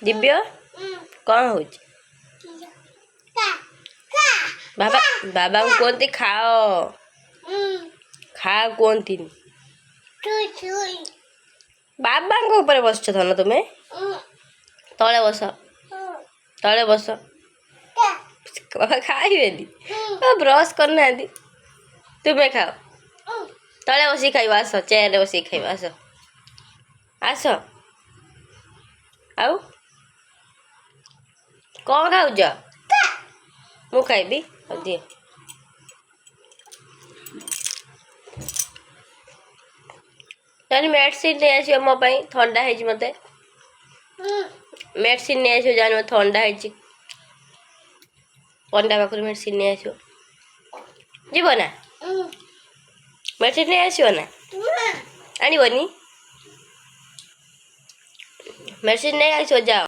दिव्य कौन हो बाबा बाबा को कहते खाओ खाओ कहती बाबा को ऊपर बस धन तुम्हें तले बस तले बस बाबा खाइबेनी ब्रश करना तुम्हें खाओ तले बस खाइब आस चेयर बस खाइब आस आस आउ कौन खाऊज मु खाइबी दिए जानी मेडिसिन नहीं आस मो ठंडा है मते मेडिसिन नहीं आस जानी ठंडा है पंडा पाखर मेडिसिन नहीं आस जीव ना मेडिसिन नहीं आसो ना आनी मेडिसिन नहीं आसो जाओ।